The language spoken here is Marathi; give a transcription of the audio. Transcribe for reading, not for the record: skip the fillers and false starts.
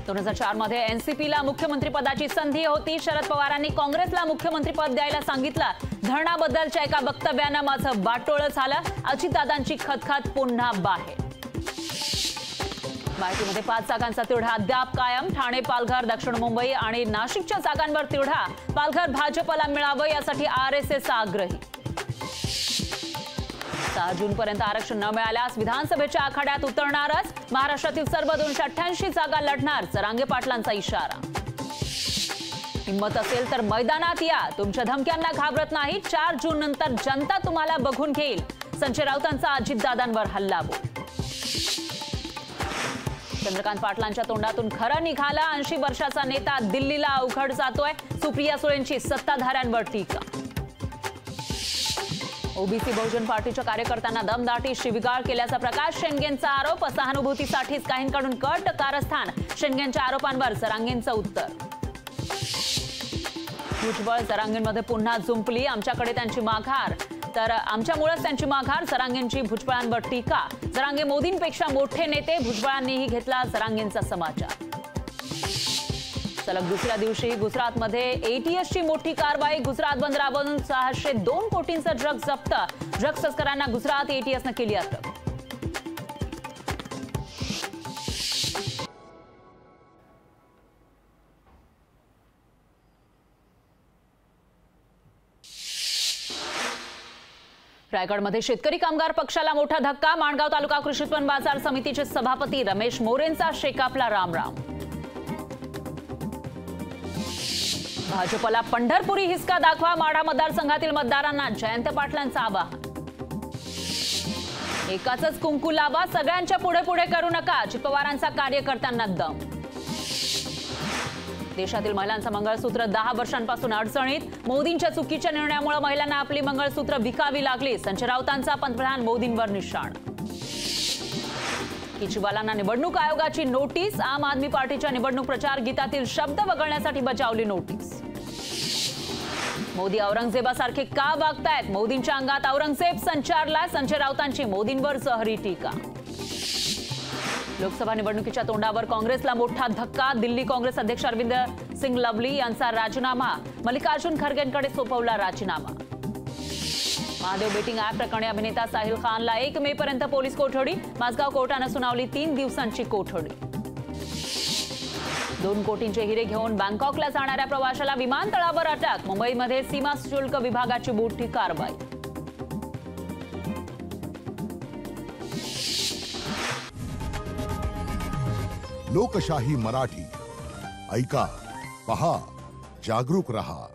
2004 मध्ये एनसीपीला मुख्यमंत्रीपदाची संधी होती। शरद पवारांनी काँग्रेसला मुख्यमंत्रीपद द्यायला सांगितलं। धरणाबद्दलच्या एका वक्तव्यानं माझं वाटोळं झालं। अजितदादांची खतखत पुन्हा बाहेर। माहितीमध्ये 5 जागांचा तिढा अद्याप कायम। ठाणे, पालघर, दक्षिण मुंबई आणि नाशिकच्या जागांवर तिढा। पालघर भाजपला मिळावं यासाठी आरएसएस आग्रही। 6 जूनपर्यंत आरक्षण न मिळाल्यास विधानसभेच्या आखाड्यात उतरणारच। महाराष्ट्रातील सर्व 288 जागा लढणार, जरांगे पाटलांचा इशारा। हिम्मत असेल तर मैदानात या, तुमच्या धमक्यांना घाबरत नाही। 4 जून नंतर जनता तुम्हाला बघून घेईल। संजय राऊतांचा अजितदादांवर हल्लाबोल। चंद्रकांत पाटलांच्या तोंडातून खरं निघालं। 80 वर्षाचा नेता दिल्लीला अवघड जातोय। सुप्रिया सुळेंची सत्ताधाऱ्यांवर टीका। ओबीसी बहुजन पार्टीच्या कार्यकर्त्यांना दमदाटी शिवीगाळ केल्याचा प्रकाश शेंडेंचा आरोप। सहानुभूतीसाठीच काहींकडून कट कारस्थान। शेंडेंच्या आरोपांवर जरांगेंचं उत्तर। भुजबळ जरांगेंमध्ये पुन्हा जुंपली। आमच्याकडे त्यांची माघार तर आमच्यामुळेच त्यांची माघार। जरांगेंची भुजबळांवर टीका। जरांगे मोदींपेक्षा मोठे नेते। भुजबळांनीही घेतला जरांगेंचा समाचार। सलग दुसऱ्या दिवशी गुजरातमध्ये एटीएसची मोठी कारवाई। गुजरात बंद राबवून 602 कोटींचा ड्रग्ज जप्त। ड्रग्ज तस्करांना गुजरात एटीएसनं केली अटक। रायगडमध्ये शेतकरी कामगार पक्षाला मोठा धक्का। माणगाव तालुका कृषी उत्पन्न बाजार समितीचे सभापती रमेश मोरेंचा शेकापला रामराम। भाजपला पंढरपुरी हिसका दाखवा। माढा मतदारसंघातील मतदारांना जयंत पाटलांचं आवाहन। एकाच कुंकू लावा, सगळ्यांच्या पुढे पुढे करू नका। अजित पवारांचा कार्यकर्त्यांना दम। देशातील महिलांचं मंगळसूत्र 10 वर्षांपासून अडचणीत। मोदींच्या चुकीच्या निर्णयामुळे महिलांना आपली मंगळसूत्र विकावी लागली। संजय राऊतांचा पंतप्रधान मोदींवर निशाण। केजरीवालांना निवडणूक आयोगाची नोटीस। आम आदमी पार्टीच्या निवडणूक प्रचार गीतातील शब्द वगळण्यासाठी बजावली नोटीस। मोदी औरंगजेबासारखे का वागतायत? मोदींच्या अंगात औरंगजेब संचारला। संजय राऊतांची मोदींवर जहरी टीका। लोकसभा निवडणुकीच्या तोंडावर काँग्रेसला मोठा धक्का। दिल्ली काँग्रेस अध्यक्ष अरविंद सिंग लवली यांचा राजीनामा। मल्लिकार्जुन खरगेंकडे सोपवला राजीनामा। महादेव बेटिंग ॲप प्रकरणी अभिनेता साहिल खानला 1 मे पर्यंत पोलीस कोठडी। माझगाव कोर्टानं सुनावली 3 दिवसांची कोठडी। 2 कोटींचे हिरे घेऊन बँकॉकला जाणाऱ्या प्रवाशाला विमानतळावर अटक। मुंबईमध्ये सीमा शुल्क विभागाची मोठी कारवाई। लोकशाही मराठी ऐका, पहा, जागरूक रहा।